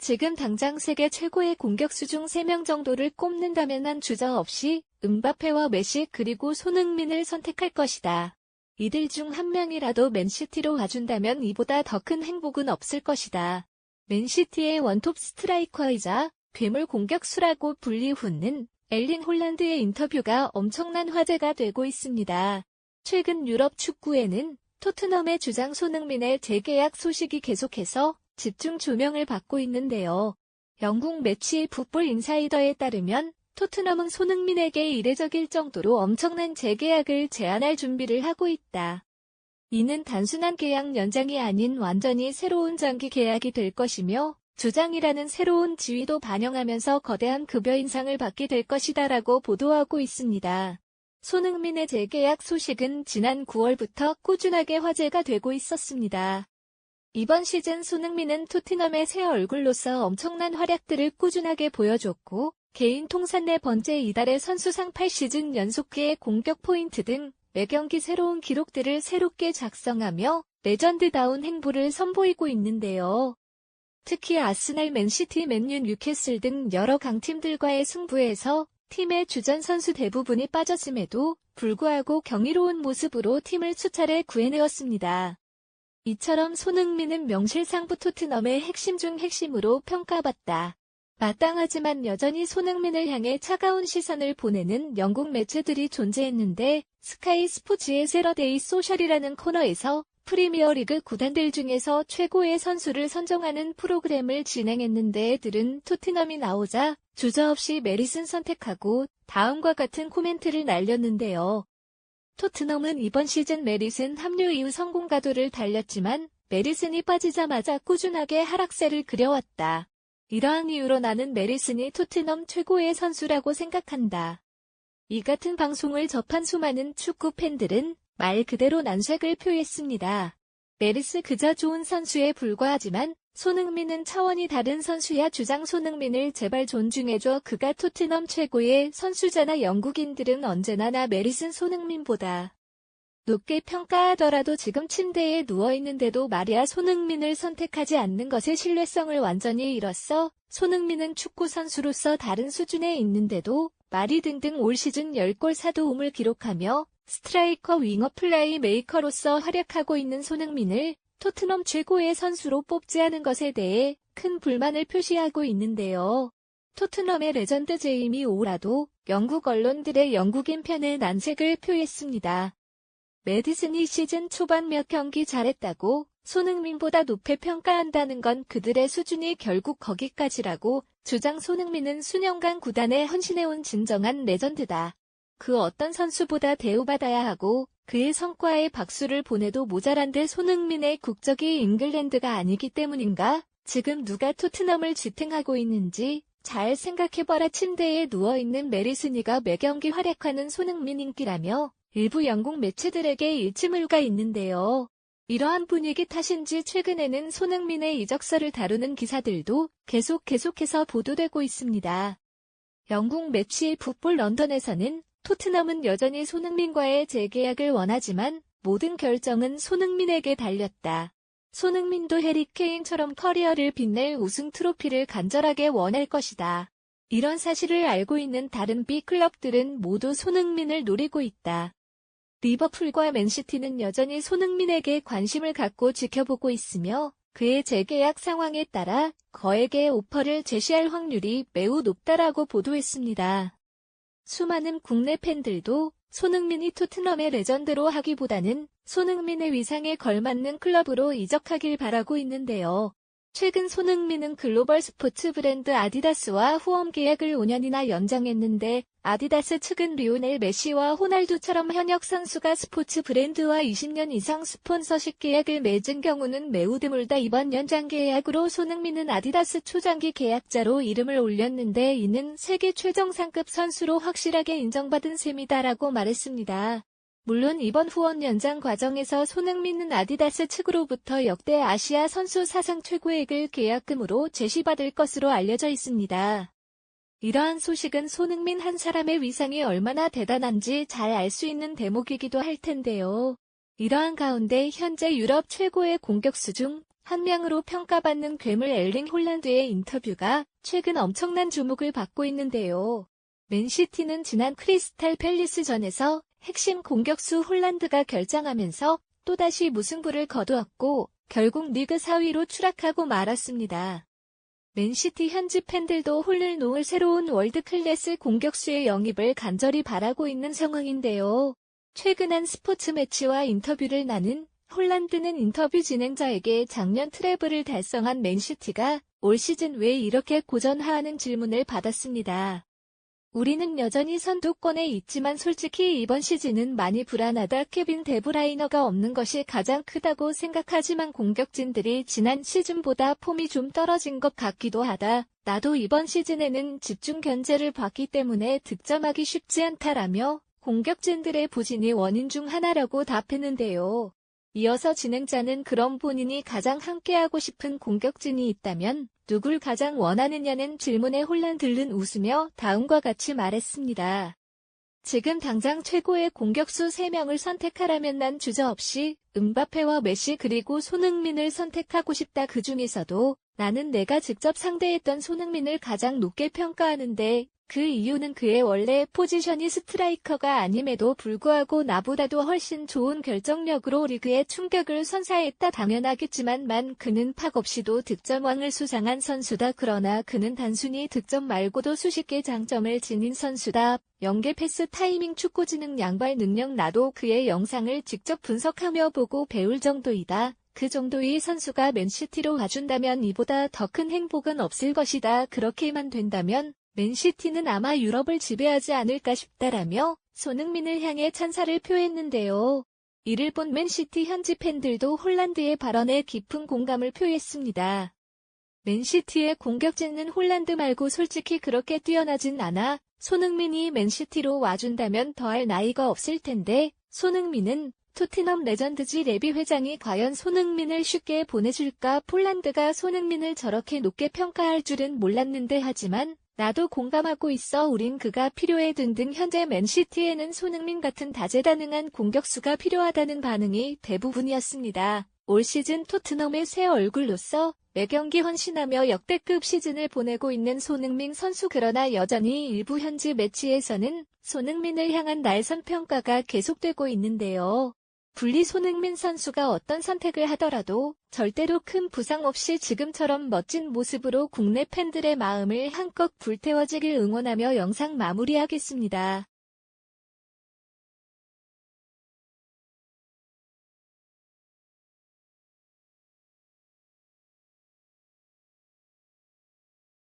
지금 당장 세계 최고의 공격수 중 3명 정도를 꼽는다면 난 주저없이 음바페와 메시 그리고 손흥민을 선택할 것이다. 이들 중 한 명이라도 맨시티로 와준다면 이보다 더 큰 행복은 없을 것이다. 맨시티의 원톱 스트라이커이자 괴물 공격수라고 불리우는 엘링 홀란드의 인터뷰가 엄청난 화제가 되고 있습니다. 최근 유럽 축구에는 토트넘의 주장 손흥민의 재계약 소식이 계속해서 집중 조명을 받고 있는데요. 영국 매치 풋볼 인사이더에 따르면 토트넘은 손흥민에게 이례적일 정도로 엄청난 재계약을 제안할 준비를 하고 있다. 이는 단순한 계약 연장이 아닌 완전히 새로운 장기 계약이 될 것이며 주장이라는 새로운 지위도 반영하면서 거대한 급여 인상을 받게 될 것이다라고 보도하고 있습니다. 손흥민의 재계약 소식은 지난 9월부터 꾸준하게 화제가 되고 있었습니다. 이번 시즌 손흥민은 토트넘의 새 얼굴로서 엄청난 활약들을 꾸준하게 보여줬고 개인 통산 4번째 이달의 선수상 8시즌 연속회의 공격 포인트 등 매경기 새로운 기록들을 새롭게 작성하며 레전드다운 행보를 선보이고 있는데요. 특히 아스날, 맨시티, 맨유, 뉴캐슬 등 여러 강팀들과의 승부에서 팀의 주전 선수 대부분이 빠졌음에도 불구하고 경이로운 모습으로 팀을 수차례 구해내었습니다. 이처럼 손흥민은 명실상부 토트넘의 핵심 중 핵심으로 평가받다. 마땅하지만 여전히 손흥민을 향해 차가운 시선을 보내는 영국 매체들이 존재했는데 스카이 스포츠의 세러데이 소셜이라는 코너에서 프리미어리그 구단들 중에서 최고의 선수를 선정하는 프로그램을 진행했는데 들은 토트넘이 나오자 주저없이 메리슨 선택하고 다음과 같은 코멘트를 날렸는데요. 토트넘은 이번 시즌 메리슨 합류 이후 성공 가도를 달렸지만 메리슨이 빠지자마자 꾸준하게 하락세를 그려왔다. 이러한 이유로 나는 메리슨이 토트넘 최고의 선수라고 생각한다. 이 같은 방송을 접한 수많은 축구 팬들은 말 그대로 난색을 표했습니다. 메리스 그저 좋은 선수에 불과하지만 손흥민은 차원이 다른 선수야. 주장 손흥민을 제발 존중해줘. 그가 토트넘 최고의 선수잖아. 영국인들은 언제나 나 메리슨 손흥민보다 높게 평가하더라도 지금 침대에 누워있는데도 말이야 손흥민을 선택하지 않는 것의 신뢰성을 완전히 잃었어. 손흥민은 축구 선수로서 다른 수준에 있는데도 말이 등등 올 시즌 10골 4도움을 기록하며 스트라이커 윙어 플레이 메이커로서 활약하고 있는 손흥민을 토트넘 최고의 선수로 뽑지 않은 것에 대해 큰 불만을 표시하고 있는데요. 토트넘의 레전드 제이미 오라도 영국 언론들의 영국인 편에 난색을 표했습니다. 매디슨이 시즌 초반 몇 경기 잘했다고 손흥민보다 높게 평가한다는 건 그들의 수준이 결국 거기까지라고. 주장 손흥민은 수년간 구단에 헌신해온 진정한 레전드다. 그 어떤 선수보다 대우받아야 하고 그의 성과에 박수를 보내도 모자란데 손흥민의 국적이 잉글랜드가 아니기 때문인가? 지금 누가 토트넘을 지탱하고 있는지 잘 생각해봐라. 침대에 누워있는 메리슨이가 매경기 활약하는 손흥민 인기라며 일부 영국 매체들에게 일침을가 있는데요. 이러한 분위기 탓인지 최근에는 손흥민의 이적설을 다루는 기사들도 계속해서 보도되고 있습니다. 영국 매치 풋볼 런던에서는 토트넘은 여전히 손흥민과의 재계약을 원하지만 모든 결정은 손흥민에게 달렸다. 손흥민도 해리 케인처럼 커리어를 빛낼 우승 트로피를 간절하게 원할 것이다. 이런 사실을 알고 있는 다른 B클럽들은 모두 손흥민을 노리고 있다. 리버풀과 맨시티는 여전히 손흥민에게 관심을 갖고 지켜보고 있으며 그의 재계약 상황에 따라 그에게 오퍼를 제시할 확률이 매우 높다라고 보도했습니다. 수많은 국내 팬들도 손흥민이 토트넘의 레전드로 하기보다는 손흥민의 위상에 걸맞는 클럽으로 이적하길 바라고 있는데요. 최근 손흥민은 글로벌 스포츠 브랜드 아디다스와 후원 계약을 5년이나 연장했는데 아디다스 측은 리오넬 메시와 호날두처럼 현역 선수가 스포츠 브랜드와 20년 이상 스폰서십 계약을 맺은 경우는 매우 드물다. 이번 연장 계약으로 손흥민은 아디다스 초장기 계약자로 이름을 올렸는데 이는 세계 최정상급 선수로 확실하게 인정받은 셈이다라고 말했습니다. 물론 이번 후원 연장 과정에서 손흥민은 아디다스 측으로부터 역대 아시아 선수 사상 최고액을 계약금으로 제시받을 것으로 알려져 있습니다. 이러한 소식은 손흥민 한 사람의 위상이 얼마나 대단한지 잘 알 수 있는 대목이기도 할 텐데요. 이러한 가운데 현재 유럽 최고의 공격수 중 한 명으로 평가받는 괴물 엘링 홀란드의 인터뷰가 최근 엄청난 주목을 받고 있는데요. 맨시티는 지난 크리스탈 팰리스전에서 핵심 공격수 홀란드가 결장하면서 또다시 무승부를 거두었고 결국 리그 4위로 추락하고 말았습니다. 맨시티 현지 팬들도 홀을 놓을 새로운 월드클래스 공격수의 영입을 간절히 바라고 있는 상황인데요. 최근 한 스포츠 매치와 인터뷰를 나눈 홀란드는 인터뷰 진행자에게 작년 트래블을 달성한 맨시티가 올 시즌 왜 이렇게 고전하는 질문을 받았습니다. 우리는 여전히 선두권에 있지만 솔직히 이번 시즌은 많이 불안하다. 케빈 데브라이너가 없는 것이 가장 크다고 생각하지만 공격진들이 지난 시즌보다 폼이 좀 떨어진 것 같기도 하다. 나도 이번 시즌에는 집중 견제를 받기 때문에 득점하기 쉽지 않다라며 공격진들의 부진이 원인 중 하나라고 답했는데요. 이어서 진행자는 그럼 본인이 가장 함께하고 싶은 공격진이 있다면 누굴 가장 원하느냐는 질문에 홀란드는 웃으며 다음과 같이 말했습니다. 지금 당장 최고의 공격수 3명을 선택하라면 난 주저없이 음바페와 메시 그리고 손흥민을 선택하고 싶다. 그 중에서도 나는 내가 직접 상대했던 손흥민을 가장 높게 평가하는데 그 이유는 그의 원래 포지션이 스트라이커가 아님에도 불구하고 나보다도 훨씬 좋은 결정력으로 리그에 충격을 선사했다. 당연하겠지만 그는 팍 없이도 득점왕을 수상한 선수다. 그러나 그는 단순히 득점 말고도 수십 개 장점을 지닌 선수다. 연계 패스 타이밍 축구 지능 양발 능력 나도 그의 영상을 직접 분석하며 보고 배울 정도이다. 그 정도의 선수가 맨시티로 와준다면 이보다 더 큰 행복은 없을 것이다. 그렇게만 된다면 맨시티는 아마 유럽을 지배하지 않을까 싶다라며 손흥민을 향해 찬사를 표했는데요. 이를 본 맨시티 현지 팬들도 홀란드의 발언에 깊은 공감을 표했습니다. 맨시티의 공격진은 홀란드 말고 솔직히 그렇게 뛰어나진 않아. 손흥민이 맨시티로 와준다면 더할 나위가 없을 텐데 손흥민은 토트넘 레전드지. 레비 회장이 과연 손흥민을 쉽게 보내줄까? 폴란드가 손흥민을 저렇게 높게 평가할 줄은 몰랐는데 하지만 나도 공감하고 있어. 우린 그가 필요해 등등. 현재 맨시티에는 손흥민 같은 다재다능한 공격수가 필요하다는 반응이 대부분이었습니다. 올 시즌 토트넘의 새 얼굴로서 매경기 헌신하며 역대급 시즌을 보내고 있는 손흥민 선수. 그러나 여전히 일부 현지 매치에서는 손흥민을 향한 날선 평가가 계속되고 있는데요. 분리 손흥민 선수가 어떤 선택을 하더라도 절대로 큰 부상 없이 지금처럼 멋진 모습으로 국내 팬들의 마음을 한껏 불태워지길 응원하며 영상 마무리하겠습니다.